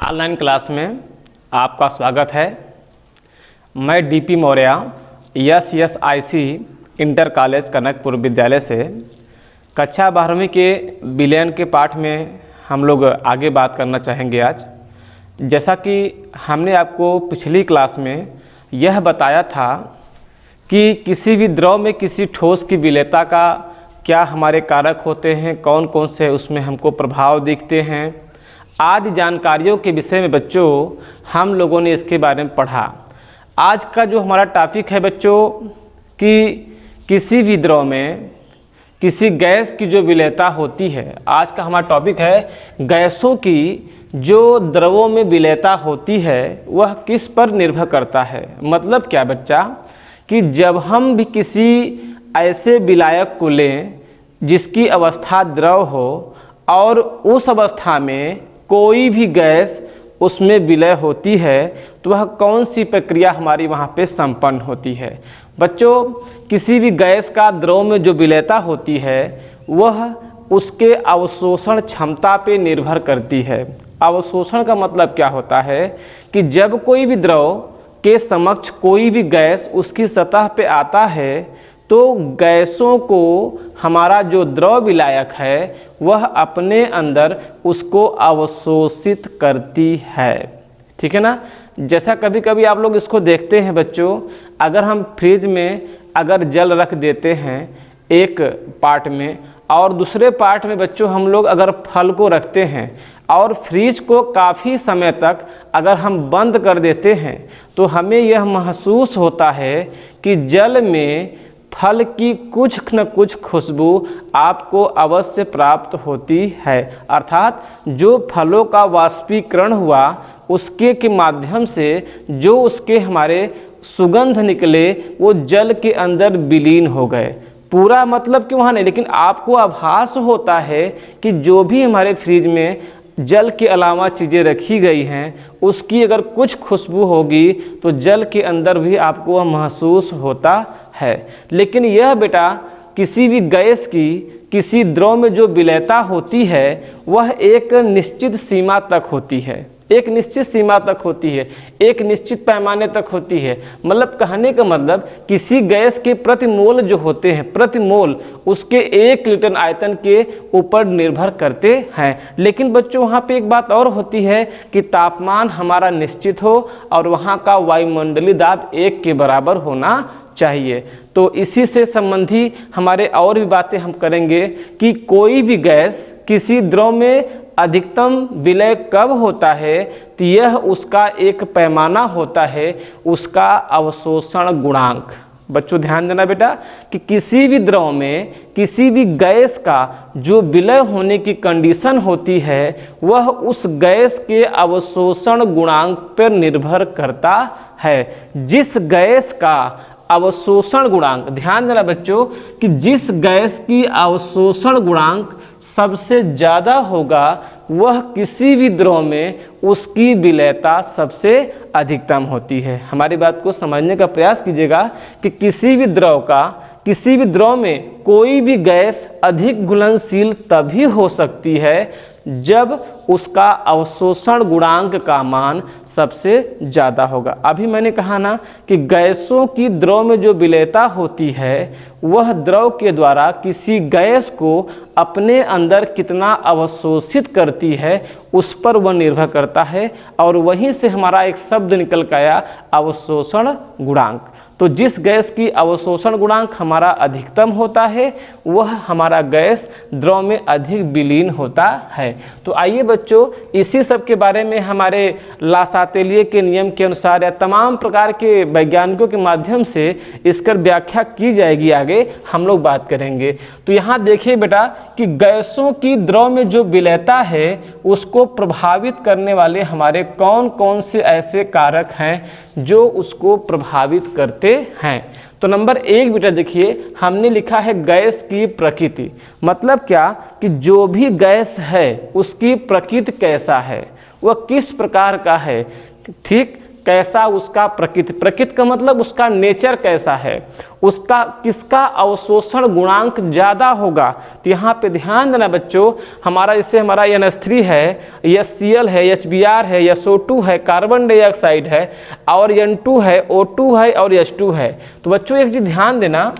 Online class में आपका स्वागत है। मैं DP Maurya SSIC inter college Kanakpur विद्यालय से कक्षा 12वीं के विलयन के पाठ में हम लोग आगे बात करना चाहेंगे। आज जैसा कि हमने आपको पिछली क्लास में यह बताया था कि किसी भी द्रव में किसी ठोस की विलेयता का क्या हमारे कारक होते हैं, कौन कौन से उसमें हमको प्रभाव दिखते हैं, आदि जानकारियों के विषय में बच्चों हम लोगों ने इसके बारे में पढ़ा। आज का जो हमारा टॉपिक है बच्चों कि किसी भी द्रव में किसी गैस की जो विलेयता होती है, आज का हमारा टॉपिक है गैसों की जो द्रवों में विलेयता होती है वह किस पर निर्भर करता है। मतलब क्या बच्चा कि जब हम भी किसी ऐसे विलायक को लें जिसकी अवस्था द्रव हो और उस अवस्था में कोई भी गैस उसमें विलय होती है तो वह कौन सी प्रक्रिया हमारी वहाँ पे संपन्न होती है। बच्चों किसी भी गैस का द्रव में जो विलेयता होती है वह उसके अवशोषण क्षमता पे निर्भर करती है। अवशोषण का मतलब क्या होता है कि जब कोई भी द्रव के समक्ष कोई भी गैस उसकी सतह पे आता है तो गैसों को हमारा जो द्रव विलायक है वह अपने अंदर उसको अवशोषित करती है। ठीक है ना। जैसा कभी कभी आप लोग इसको देखते हैं बच्चों, अगर हम फ्रिज में अगर जल रख देते हैं एक पार्ट में और दूसरे पार्ट में बच्चों हम लोग अगर फल को रखते हैं और फ्रिज को काफ़ी समय तक अगर हम बंद कर देते हैं तो हमें यह महसूस होता है कि जल में फल की कुछ न कुछ खुशबू आपको अवश्य प्राप्त होती है। अर्थात जो फलों का वाष्पीकरण हुआ उसके के माध्यम से जो उसके हमारे सुगंध निकले वो जल के अंदर विलीन हो गए। पूरा मतलब कि वहाँ नहीं, लेकिन आपको आभास होता है कि जो भी हमारे फ्रिज में जल के अलावा चीज़ें रखी गई हैं उसकी अगर कुछ खुशबू होगी तो जल के अंदर भी आपको वह महसूस होता है। लेकिन यह बेटा किसी भी गैस की किसी द्रव में जो विलेयता होती है वह एक निश्चित सीमा तक होती है, एक निश्चित सीमा तक होती है, एक निश्चित पैमाने तक होती है। मतलब कहने का मतलब किसी गैस के प्रति मोल जो होते हैं, प्रति मोल उसके 1 लीटर आयतन के ऊपर निर्भर करते हैं। लेकिन बच्चों वहाँ पे एक बात और होती है कि तापमान हमारा निश्चित हो और वहाँ का वायुमंडलीय दाब 1 के बराबर होना चाहिए। तो इसी से संबंधी हमारे और भी बातें हम करेंगे कि कोई भी गैस किसी द्रव में अधिकतम विलय कब होता है तो यह उसका एक पैमाना होता है, उसका अवशोषण गुणांक। बच्चों ध्यान देना बेटा कि किसी भी द्रव में किसी भी गैस का जो विलय होने की कंडीशन होती है वह उस गैस के अवशोषण गुणांक पर निर्भर करता है। जिस गैस का अवशोषण गुणांक, ध्यान देना बच्चों कि जिस गैस की अवशोषण गुणांक सबसे ज़्यादा होगा वह किसी भी द्रव में उसकी विलेयता सबसे अधिकतम होती है। हमारी बात को समझने का प्रयास कीजिएगा कि किसी भी द्रव में कोई भी गैस अधिक घुलनशील तभी हो सकती है जब उसका अवशोषण गुणांक का मान सबसे ज़्यादा होगा। अभी मैंने कहा ना कि गैसों की द्रव में जो विलेयता होती है वह द्रव के द्वारा किसी गैस को अपने अंदर कितना अवशोषित करती है उस पर वह निर्भर करता है और वहीं से हमारा एक शब्द निकल के आया अवशोषण गुणांक। तो जिस गैस की अवशोषण गुणांक हमारा अधिकतम होता है वह हमारा गैस द्रव में अधिक विलीन होता है। तो आइए बच्चों इसी सब के बारे में हमारे लासातेलिए के नियम के अनुसार या तमाम प्रकार के वैज्ञानिकों के माध्यम से इसका व्याख्या की जाएगी, आगे हम लोग बात करेंगे। तो यहाँ देखिए बेटा कि गैसों की द्रव में जो विलेयता है उसको प्रभावित करने वाले हमारे कौन कौन से ऐसे कारक हैं जो उसको प्रभावित करते हैं। तो नंबर 1 बेटा देखिए हमने लिखा है गैस की प्रकृति। मतलब क्या कि जो भी गैस है उसकी प्रकृति कैसा है, वह किस प्रकार का है। ठीक, कैसा उसका प्रकृति का मतलब उसका नेचर कैसा है, उसका किसका अवशोषण गुणांक ज़्यादा होगा। तो यहाँ पे ध्यान देना बच्चों, हमारा जैसे हमारा NH3 है, HCl है, HBr है, SO2 है, कार्बन डाइऑक्साइड है, और N2 है, O2 है और H2 है। तो बच्चों एक चीज़ ध्यान देना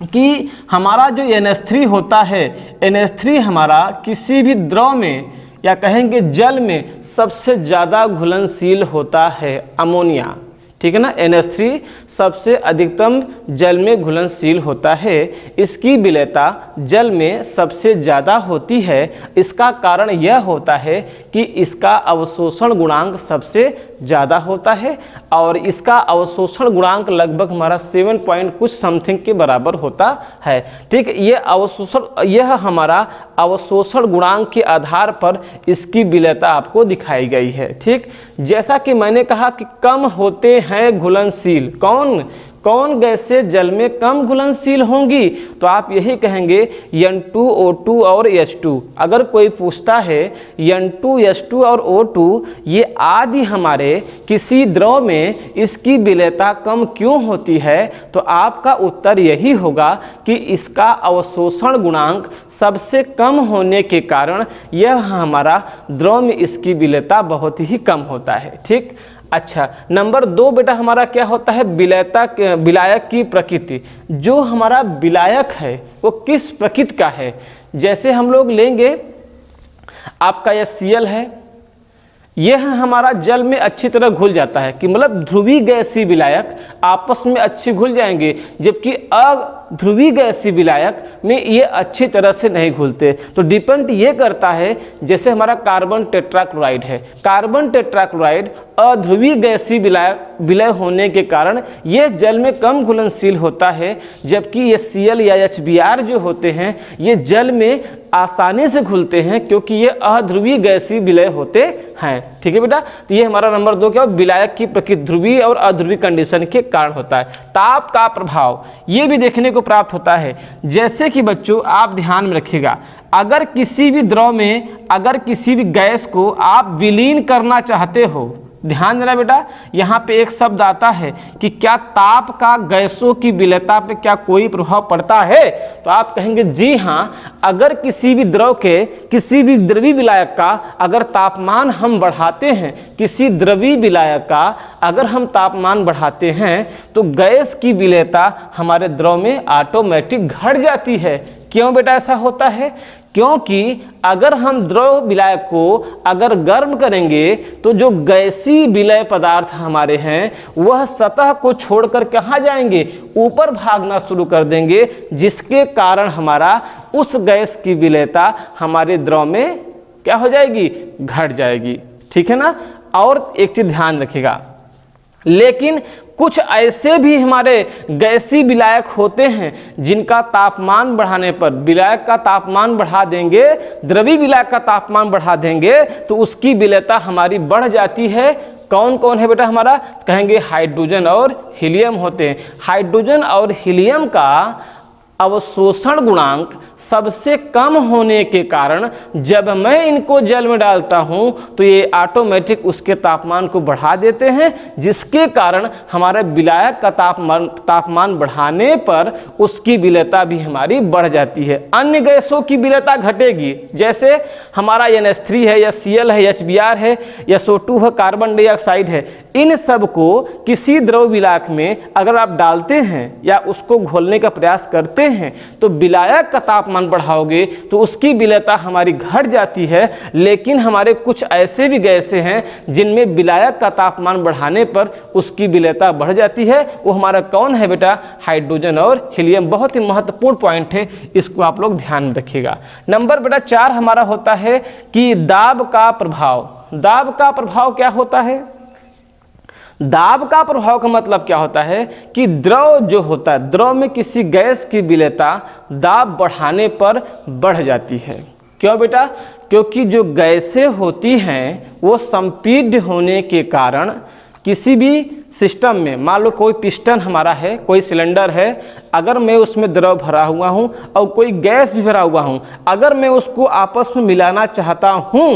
कि हमारा जो NH3 होता है, NH3 हमारा किसी भी द्रव में या कहेंगे जल में सबसे ज़्यादा घुलनशील होता है, अमोनिया, ठीक है ना। NH3 सबसे अधिकतम जल में घुलनशील होता है, इसकी विलेयता जल में सबसे ज़्यादा होती है। इसका कारण यह होता है कि इसका अवशोषण गुणांक सबसे ज़्यादा होता है और इसका अवशोषण गुणांक लगभग हमारा 7 पॉइंट कुछ समथिंग के बराबर होता है, ठीक। यह हमारा अवशोषण गुणांक के आधार पर इसकी विलेयता आपको दिखाई गई है, ठीक। जैसा कि मैंने कहा कि कम होते हैं घुलनशील, कौन गैसें जल में कम घुलनशील होंगी, तो आप यही कहेंगे N2, O2 और H2। अगर कोई पूछता है N2, H2 और O2 ये आदि हमारे किसी द्रव में इसकी विलेयता कम क्यों होती है, तो आपका उत्तर यही होगा कि इसका अवशोषण गुणांक सबसे कम होने के कारण यह हमारा द्रव में इसकी विलेयता बहुत ही कम होता है, ठीक। अच्छा, नंबर 2 बेटा हमारा क्या होता है, विलायक की प्रकृति। जो हमारा विलायक है वो किस प्रकृति का है। जैसे हम लोग लेंगे आपका HCl है, यह हमारा जल में अच्छी तरह घुल जाता है, कि मतलब ध्रुवीय गैसीय विलायक आपस में अच्छे घुल जाएंगे, जबकि अध्रुवीय गैसीय विलायक में ये अच्छी तरह से नहीं घुलते। तो डिपेंड ये करता है, जैसे हमारा कार्बन टेट्राक्लोराइड है, कार्बन टेट्राक्लोराइड अध्रुवीय गैसीय विलय होने के कारण यह जल में कम घुलनशील होता है, जबकि HCl या HBr जो होते हैं ये जल में आसानी से घुलते हैं क्योंकि ये अध्रुवीय गैसीय विलय होते हैं, ठीक है बेटा। तो ये हमारा नंबर 2 क्या, विलायक की प्रकृति ध्रुवीय और अध्रुवीय कंडीशन के कारण होता है। ताप का प्रभाव ये भी देखने को प्राप्त होता है। जैसे कि बच्चों आप ध्यान में रखिएगा, अगर किसी भी द्रव में अगर किसी भी गैस को आप विलीन करना चाहते हो, ध्यान देना बेटा, यहाँ पे एक शब्द आता है कि क्या ताप का गैसों की विलेयता पे क्या कोई प्रभाव पड़ता है, तो आप कहेंगे जी हाँ। अगर किसी भी द्रव के किसी भी द्रवीय विलायक का अगर तापमान हम बढ़ाते हैं, किसी द्रवीय विलायक का अगर हम तापमान बढ़ाते हैं तो गैस की विलेयता हमारे द्रव में ऑटोमेटिक घट जाती है। क्यों बेटा ऐसा होता है, क्योंकि अगर हम द्रव विलायक को अगर गर्म करेंगे तो जो गैसीय विलय पदार्थ हमारे हैं वह सतह को छोड़कर कहाँ जाएंगे, ऊपर भागना शुरू कर देंगे, जिसके कारण हमारा उस गैस की विलयता हमारे द्रव में क्या हो जाएगी, घट जाएगी, ठीक है ना। और एक चीज ध्यान रखिएगा, लेकिन कुछ ऐसे भी हमारे गैसीय विलायक होते हैं जिनका तापमान बढ़ाने पर, विलायक का तापमान बढ़ा देंगे, द्रवीय विलायक का तापमान बढ़ा देंगे तो उसकी विलेयता हमारी बढ़ जाती है। कौन कौन है बेटा हमारा, कहेंगे हाइड्रोजन और हीलियम होते हैं। हाइड्रोजन और हीलियम का अवशोषण गुणांक सबसे कम होने के कारण जब मैं इनको जल में डालता हूं तो ये ऑटोमेटिक उसके तापमान को बढ़ा देते हैं, जिसके कारण हमारे विलायक का तापमान बढ़ाने पर उसकी विलेयता भी हमारी बढ़ जाती है। अन्य गैसों की विलेयता घटेगी, जैसे हमारा NH3 है, HCl है, HBr है, SO2 है, कार्बन डाइऑक्साइड है। इन सब को किसी द्रव विलायक में अगर आप डालते हैं या उसको घोलने का प्रयास करते हैं तो विलायक का तापमान बढ़ाओगे तो उसकी विलेयता हमारी घट जाती है। लेकिन हमारे कुछ ऐसे भी गैसें हैं जिनमें विलायक का तापमान बढ़ाने पर उसकी विलेयता बढ़ जाती है। वो हमारा कौन है बेटा, हाइड्रोजन और हीलियम। बहुत ही महत्वपूर्ण पॉइंट है, इसको आप लोग ध्यान में रखिएगा। नंबर बेटा 4 हमारा होता है कि दाब का प्रभाव। दाब का प्रभाव क्या होता है, दाब का प्रभाव का मतलब क्या होता है कि द्रव जो होता है, द्रव में किसी गैस की विलेयता दाब बढ़ाने पर बढ़ जाती है। क्यों बेटा, क्योंकि जो गैसें होती हैं वो संपीड्य होने के कारण किसी भी सिस्टम में, मान लो कोई पिस्टन हमारा है, कोई सिलेंडर है, अगर मैं उसमें द्रव भरा हुआ हूं और कोई गैस भी भरा हुआ हूं, अगर मैं उसको आपस में मिलाना चाहता हूं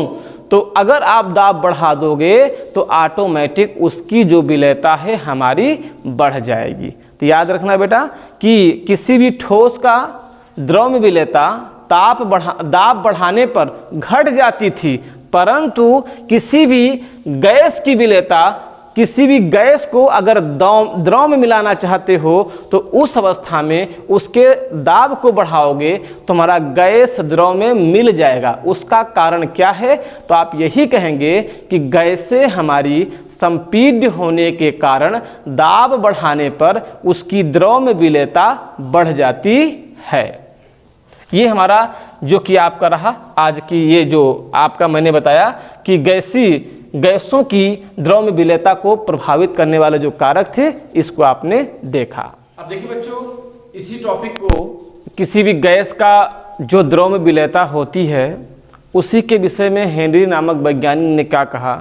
तो अगर आप दाब बढ़ा दोगे तो ऑटोमेटिक उसकी जो विलेयता है हमारी बढ़ जाएगी। तो याद रखना बेटा कि किसी भी ठोस का द्रव में विलेयता दाब बढ़ाने पर घट जाती थी, परंतु किसी भी गैस की विलेयता, किसी भी गैस को अगर द्रव में मिलाना चाहते हो तो उस अवस्था में उसके दाब को बढ़ाओगे तो हमारा गैस द्रव में मिल जाएगा। उसका कारण क्या है? तो आप यही कहेंगे कि गैसें हमारी संपीड्य होने के कारण दाब बढ़ाने पर उसकी द्रव में विलेयता बढ़ जाती है। ये हमारा जो कि आपका रहा आज की, ये जो आपका मैंने बताया कि गैसों की द्रव में विलेयता को प्रभावित करने वाले जो कारक थे, इसको आपने देखा। अब देखिए बच्चों, इसी टॉपिक को किसी भी गैस का जो द्रव में विलेयता होती है उसी के विषय में हेनरी नामक वैज्ञानिक ने क्या कहा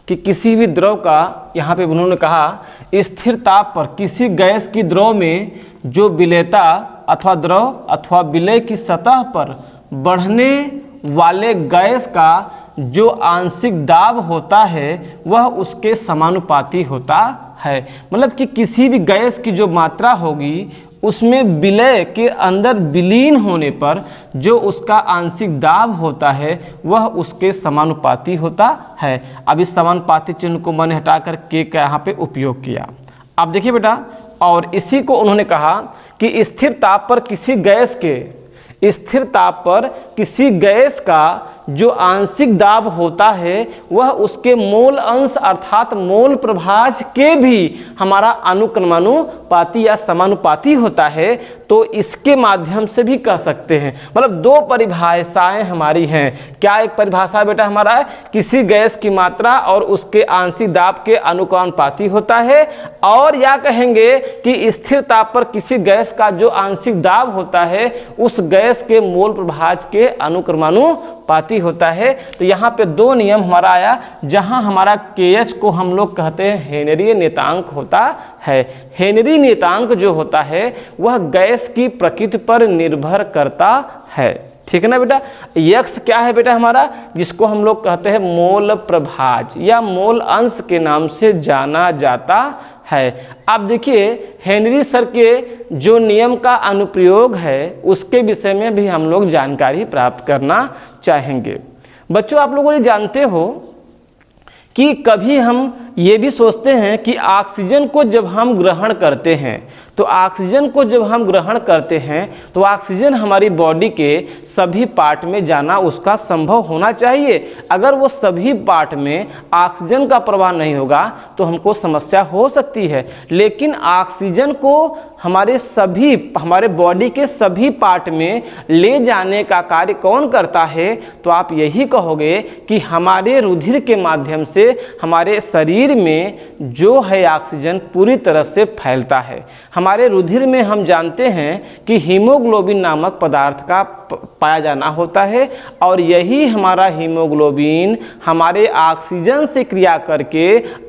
कि किसी भी द्रव का, यहाँ पे उन्होंने कहा स्थिर ताप पर किसी गैस की द्रव में जो विलेयता अथवा द्रव अथवा विलेय की सतह पर बढ़ने वाले गैस का जो आंशिक दाब होता है वह उसके समानुपाती होता है। मतलब कि किसी भी गैस की जो मात्रा होगी उसमें विलेय के अंदर विलीन होने पर जो उसका आंशिक दाब होता है वह उसके समानुपाती होता है। अब इस समानुपाती चिन्ह को मैंने हटाकर के का यहाँ पे उपयोग किया। अब देखिए बेटा, और इसी को उन्होंने कहा कि स्थिर ताप पर किसी गैस का जो आंशिक दाब होता है वह उसके मोल अंश अर्थात मोल प्रभाज के भी हमारा अनुक्रमानुपाती या समानुपाती होता है। तो इसके माध्यम से भी कह सकते हैं, मतलब दो परिभाषाएं हमारी हैं। क्या एक परिभाषा बेटा हमारा है, किसी गैस की मात्रा और उसके आंशिक दाब के अनुक्रमानुपाती होता है, और या कहेंगे कि स्थिर ताप पर किसी गैस का जो आंशिक दाब होता है उस गैस के मोल प्रभाज के अनुक्रमानुपाती होता है। तो यहाँ पे दो नियम हमारा आया, जहां हमारा KH को हम लोग कहते हैं हेनरी नियतांक होता है। हेनरी नियतांक जो होता है वह गैस की प्रकृति पर निर्भर करता है, ठीक है ना बेटा। यक्स क्या है बेटा हमारा, जिसको हम लोग कहते हैं मोल प्रभाज या मोल अंश के नाम से जाना जाता है। अब देखिए हेनरी सर के जो नियम का अनुप्रयोग है उसके विषय में भी हम लोग जानकारी प्राप्त करना चाहेंगे। बच्चों, आप लोगों ये जानते हो कि कभी हम ये भी सोचते हैं कि ऑक्सीजन को जब हम ग्रहण करते हैं तो ऑक्सीजन हमारी बॉडी के सभी पार्ट में जाना उसका संभव होना चाहिए। अगर वो सभी पार्ट में ऑक्सीजन का प्रवाह नहीं होगा तो हमको समस्या हो सकती है। लेकिन ऑक्सीजन को हमारे बॉडी के सभी पार्ट में ले जाने का कार्य कौन करता है? तो आप यही कहोगे कि हमारे रुधिर के माध्यम से हमारे शरीर में जो है ऑक्सीजन पूरी तरह से फैलता है। हमारे रुधिर में हम जानते हैं कि हीमोग्लोबिन नामक पदार्थ का पाया जाना होता है, और यही हमारा हीमोग्लोबिन हमारे ऑक्सीजन से क्रिया करके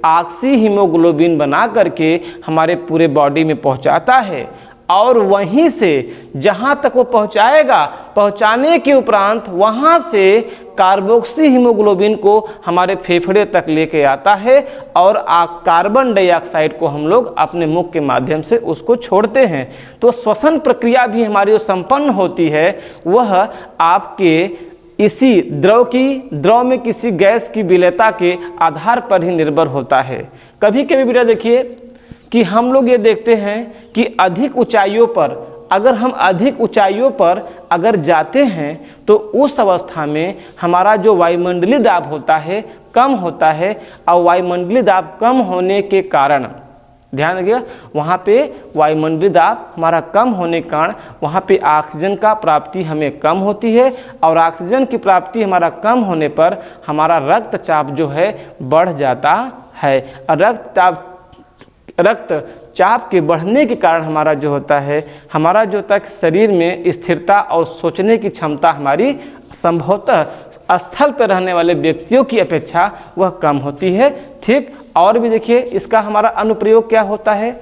ऑक्सी हीमोग्लोबिन बना करके हमारे पूरे बॉडी में पहुंचाता है। और वहीं से जहां तक वो पहुंचाएगा, पहुंचाने के उपरांत वहां से कार्बोक्सी हीमोग्लोबिन को हमारे फेफड़े तक लेके आता है, और कार्बन डाइऑक्साइड को हम लोग अपने मुख के माध्यम से उसको छोड़ते हैं। तो श्वसन प्रक्रिया भी हमारी जो संपन्न होती है वह आपके इसी द्रव में किसी गैस की विलेयता के आधार पर ही निर्भर होता है। कभी कभी बेटा देखिए कि हम लोग ये देखते हैं कि अधिक ऊंचाइयों पर अगर जाते हैं तो उस अवस्था में हमारा जो वायुमंडलीय दाब होता है कम होता है, और वायुमंडलीय दाब कम होने के कारण, ध्यान रखिएगा, वहाँ पे वायुमंडलीय दाब हमारा कम होने के कारण वहाँ पे ऑक्सीजन का प्राप्ति हमें कम होती है, और ऑक्सीजन की प्राप्ति हमारा कम होने पर हमारा रक्तचाप जो है बढ़ जाता है। रक्तचाप के बढ़ने के कारण हमारा जो होता है शरीर में स्थिरता और सोचने की क्षमता हमारी संभवतः स्थल पर रहने वाले व्यक्तियों की अपेक्षा वह कम होती है। ठीक, और भी देखिए इसका हमारा अनुप्रयोग क्या होता है।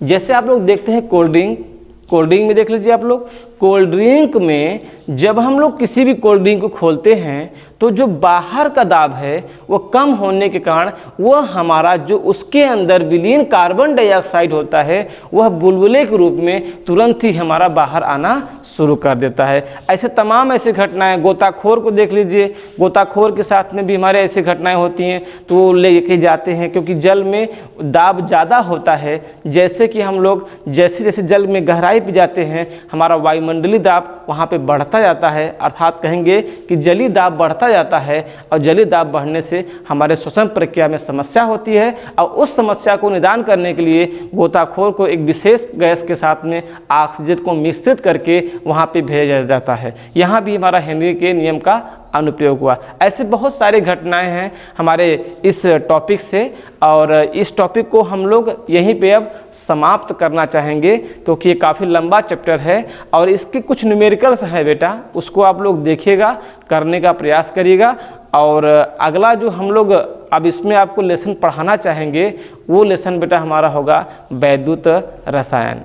जैसे आप लोग देखते हैं कोल्ड ड्रिंक में देख लीजिए आप लोग, कोल्ड ड्रिंक में जब हम लोग किसी भी कोल्ड ड्रिंक को खोलते हैं तो जो बाहर का दाब है वो कम होने के कारण वह हमारा जो उसके अंदर विलीन कार्बन डाइऑक्साइड होता है वह बुलबुले के रूप में तुरंत ही हमारा बाहर आना शुरू कर देता है। ऐसे तमाम ऐसी घटनाएं, गोताखोर को देख लीजिए, गोताखोर के साथ में भी हमारे ऐसी घटनाएं होती हैं तो वो लेके जाते हैं क्योंकि जल में दाब ज़्यादा होता है। जैसे कि हम लोग जैसे जैसे जल में गहराई पे जाते हैं हमारा वायुमंडलीय दाब वहाँ पे बढ़ता जाता है, अर्थात कहेंगे कि जलीय दाब बढ़ता जाता है और जलीय दाब बढ़ने से हमारे श्वसन प्रक्रिया में समस्या होती है और उस समस्या को निदान करने के लिए गोताखोर को एक विशेष गैस के साथ में ऑक्सीजन को मिश्रित करके वहाँ पे भेजा जाता है। यहाँ भी हमारा हेनरी के नियम का अनुप्रयोग हुआ। ऐसे बहुत सारी घटनाएं हैं हमारे इस टॉपिक से और इस टॉपिक को हम लोग यहीं पे अब समाप्त करना चाहेंगे क्योंकि ये काफ़ी लंबा चैप्टर है और इसके कुछ न्यूमेरिकल्स है बेटा, उसको आप लोग देखिएगा, करने का प्रयास करिएगा। और अगला जो हम लोग अब इसमें आपको लेसन पढ़ाना चाहेंगे वो लेसन बेटा हमारा होगा वैद्युत रसायन,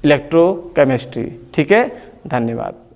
इलेक्ट्रोकेमिस्ट्री। ठीक है, धन्यवाद।